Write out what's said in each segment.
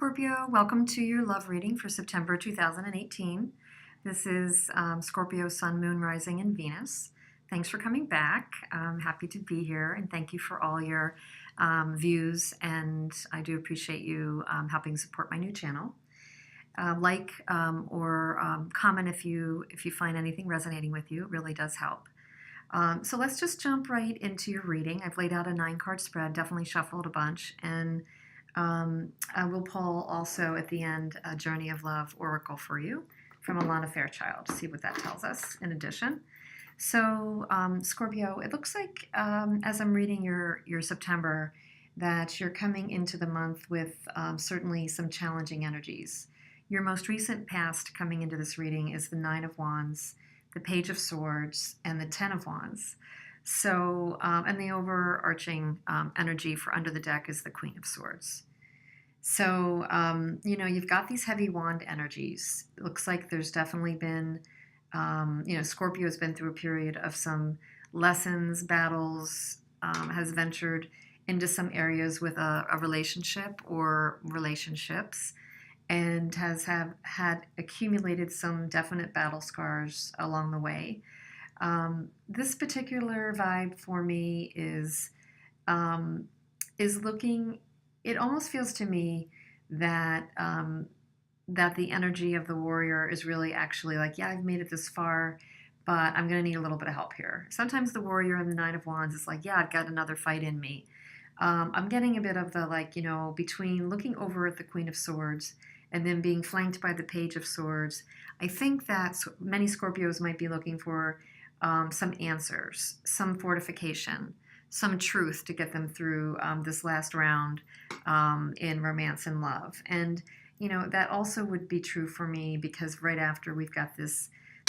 Scorpio, welcome to your love reading for September 2018. This is Scorpio Sun, Moon, Rising, and Venus. Thanks for coming back. I'm happy to be here, and thank you for all your views, and I do appreciate you helping support my new channel. Or comment if you find anything resonating with you. It really does help. So let's just jump right into your reading. I've laid out a 9-card spread, definitely shuffled a bunch, and I will pull also at the end a Journey of Love Oracle for you from Alana Fairchild to see what that tells us in addition. So Scorpio, it looks like as I'm reading your September that you're coming into the month with certainly some challenging energies. Your most recent past coming into this reading is the 9 of Wands, the Page of Swords, and the 10 of Wands. So, and the overarching energy for under the deck is the Queen of Swords. So, you've got these heavy wand energies. It looks like there's definitely been, Scorpio has been through a period of some lessons, battles, has ventured into some areas with a relationship or relationships, and has had accumulated some definite battle scars along the way. This particular vibe for me is looking. It almost feels to me that that the energy of the warrior is really actually like, yeah, I've made it this far, but I'm going to need a little bit of help here. Sometimes the warrior in the 9 of Wands is like, yeah, I've got another fight in me. I'm getting a bit of the between looking over at the Queen of Swords and then being flanked by the Page of Swords. I think that many Scorpios might be looking for some answers, some fortification, some truth to get them through this last round in romance and love. And, that also would be true for me because right after we've got the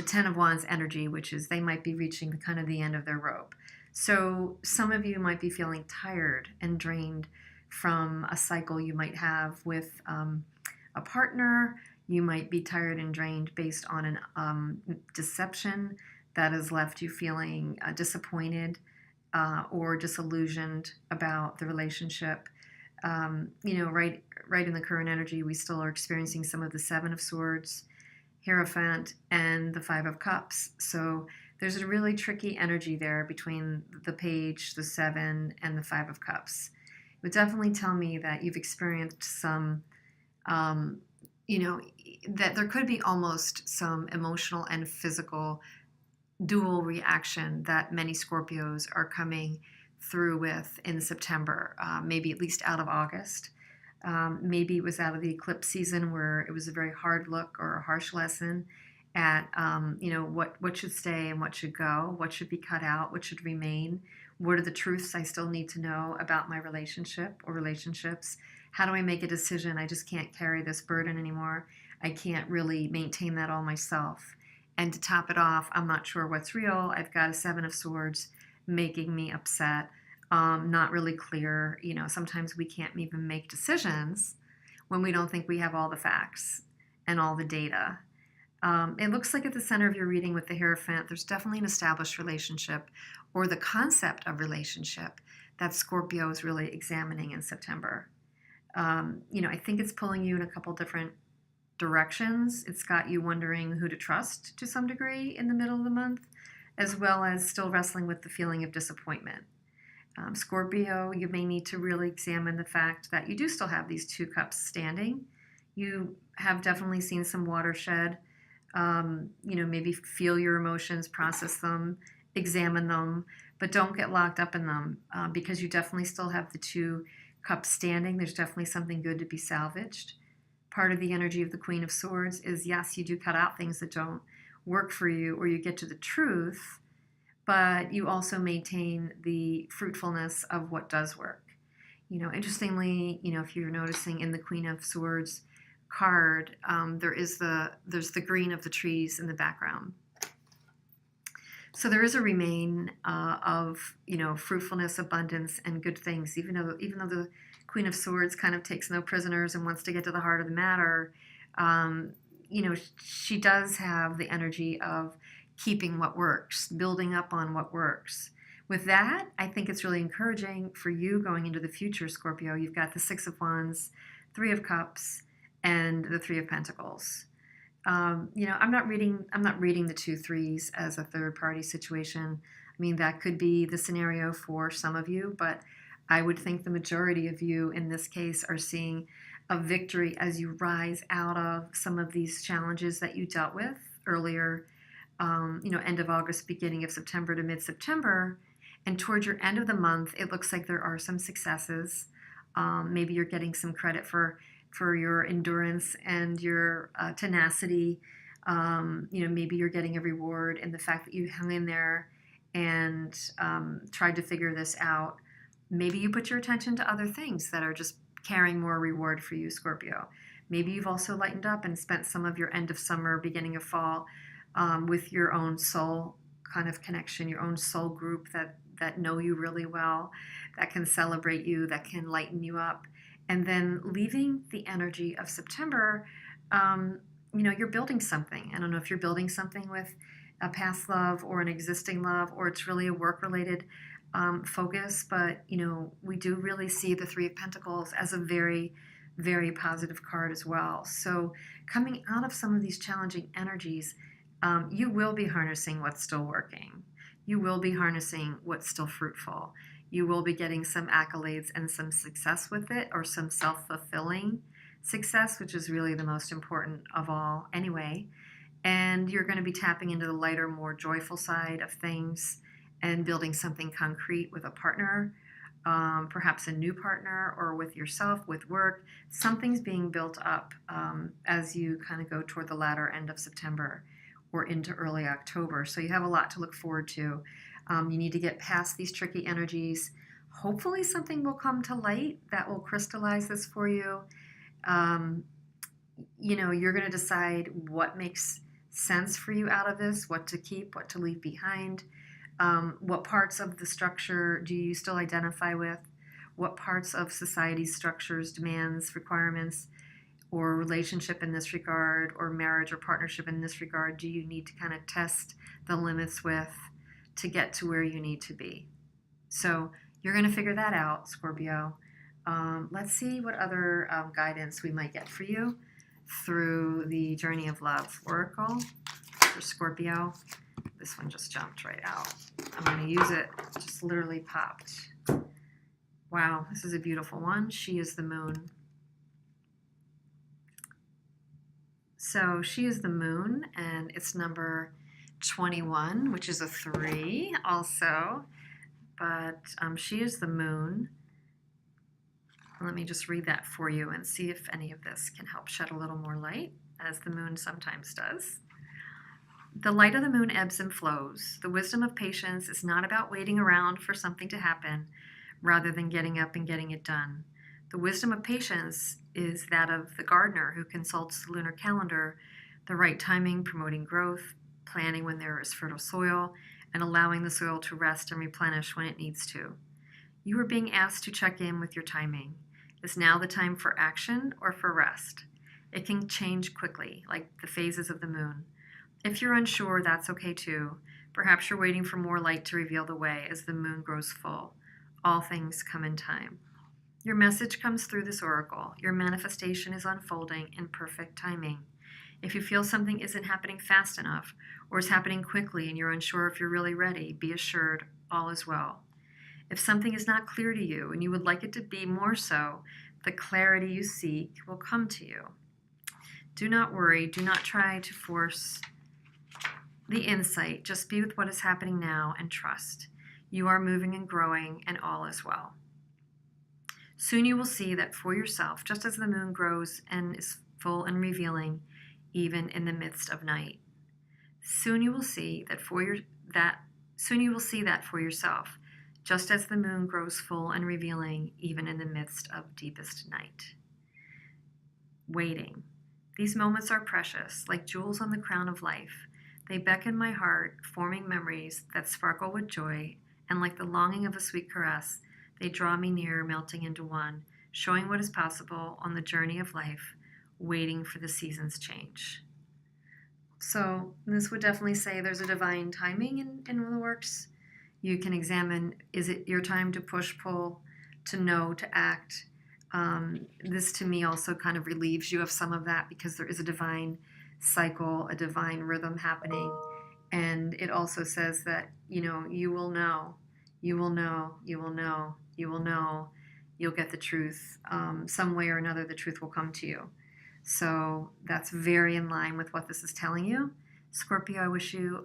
10 of Wands energy, which is they might be reaching kind of the end of their rope. So some of you might be feeling tired and drained from a cycle you might have with a partner. You might be tired and drained based on an deception that has left you feeling disappointed or disillusioned about the relationship. Right in the current energy, we still are experiencing some of the 7 of Swords, Hierophant, and the 5 of Cups. So there's a really tricky energy there between the Page, the 7, and the 5 of Cups. It would definitely tell me that you've experienced some, that there could be almost some emotional and physical dual reaction that many Scorpios are coming through with in September, maybe at least out of August. Maybe it was out of the eclipse season where it was a very hard look or a harsh lesson at, what should stay and what should go, what should be cut out, what should remain, what are the truths I still need to know about my relationship or relationships, how do I make a decision? I just can't carry this burden anymore. I can't really maintain that all myself. And to top it off, I'm not sure what's real. I've got a 7 of Swords making me upset, not really clear. Sometimes we can't even make decisions when we don't think we have all the facts and all the data. It looks like at the center of your reading with the Hierophant, there's definitely an established relationship or the concept of relationship that Scorpio is really examining in September. I think it's pulling you in a couple different directions. It's got you wondering who to trust to some degree in the middle of the month, as well as still wrestling with the feeling of disappointment. Scorpio, you may need to really examine the fact that you do still have these 2 cups standing. You have definitely seen some watershed. Maybe feel your emotions, process them, examine them, but don't get locked up in them because you definitely still have the 2 cups standing. There's definitely something good to be salvaged. Part of the energy of the Queen of Swords is, yes, you do cut out things that don't work for you or you get to the truth, but you also maintain the fruitfulness of what does work. Interestingly, if you're noticing in the Queen of Swords card, there's the green of the trees in the background. So there is a remain of fruitfulness, abundance, and good things. Even though the Queen of Swords kind of takes no prisoners and wants to get to the heart of the matter, she does have the energy of keeping what works, building up on what works. With that, I think it's really encouraging for you going into the future, Scorpio. You've got the 6 of Wands, Three of Cups, and the Three of Pentacles. I'm not reading the two threes as a third party situation. I mean, that could be the scenario for some of you, but I would think the majority of you in this case are seeing a victory as you rise out of some of these challenges that you dealt with earlier, end of August, beginning of September to mid-September. And towards your end of the month, it looks like there are some successes. Maybe you're getting some credit for your endurance and your tenacity. Maybe you're getting a reward in the fact that you hung in there and tried to figure this out. Maybe you put your attention to other things that are just carrying more reward for you, Scorpio. Maybe you've also lightened up and spent some of your end of summer, beginning of fall with your own soul kind of connection, your own soul group that know you really well, that can celebrate you, that can lighten you up. And then leaving the energy of September, you're building something. I don't know if you're building something with a past love or an existing love, or it's really a work-related focus. But, we do really see the Three of Pentacles as a very, very positive card as well. So coming out of some of these challenging energies, you will be harnessing what's still working. You will be harnessing what's still fruitful. You will be getting some accolades and some success with it, or some self-fulfilling success, which is really the most important of all anyway. And you're going to be tapping into the lighter, more joyful side of things and building something concrete with a partner, perhaps a new partner, or with yourself, with work. Something's being built up as you kind of go toward the latter end of September or into early October. So you have a lot to look forward to. You need to get past these tricky energies. Hopefully something will come to light that will crystallize this for you. You're going to decide what makes sense for you out of this, what to keep, what to leave behind. What parts of the structure do you still identify with? What parts of society's structures, demands, requirements, or relationship in this regard, or marriage or partnership in this regard, do you need to kind of test the limits with to get to where you need to be? So you're going to figure that out, Scorpio. Let's see what other guidance we might get for you through the Journey of Love Oracle for Scorpio. This one just jumped right out. I'm going to use it. It just literally popped. Wow, this is a beautiful one. She is the moon. So she is the moon, and it's number 21, which is a 3 also. But she is the moon. Let me just read that for you and see if any of this can help shed a little more light, as the moon sometimes does. The light of the moon ebbs and flows. The wisdom of patience is not about waiting around for something to happen, rather than getting up and getting it done. The wisdom of patience is that of the gardener who consults the lunar calendar, the right timing, promoting growth, planting when there is fertile soil, and allowing the soil to rest and replenish when it needs to. You are being asked to check in with your timing. Is now the time for action or for rest? It can change quickly, like the phases of the moon. If you're unsure, that's okay too. Perhaps you're waiting for more light to reveal the way as the moon grows full. All things come in time. Your message comes through this oracle. Your manifestation is unfolding in perfect timing. If you feel something isn't happening fast enough, or is happening quickly and you're unsure if you're really ready, be assured all is well. If something is not clear to you and you would like it to be more so, the clarity you seek will come to you. Do not worry. Do not try to force the insight. Just be with what is happening now and trust. You are moving and growing, and all is well. Soon you will see that for yourself, just as the moon grows and is full and revealing, even in the midst of night. Soon you will see that for yourself, just as the moon grows full and revealing, even in the midst of deepest night. Waiting. These moments are precious, like jewels on the crown of life. They beckon my heart, forming memories that sparkle with joy, and like the longing of a sweet caress, they draw me near, melting into one, showing what is possible on the journey of life, waiting for the seasons change. So this would definitely say there's a divine timing in the works. You can examine, is it your time to push, pull, to know, to act, This to me also kind of relieves you of some of that because there is a divine cycle, a divine rhythm happening. And it also says that, you will know, you will know, you will know, you will know, you'll get the truth. Some way or another, the truth will come to you. So that's very in line with what this is telling you. Scorpio, I wish you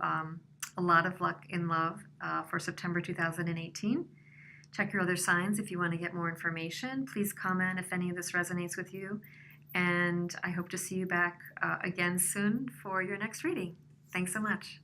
a lot of luck in love for September 2018. Check your other signs if you want to get more information. Please comment if any of this resonates with you. And I hope to see you back again soon for your next reading. Thanks so much.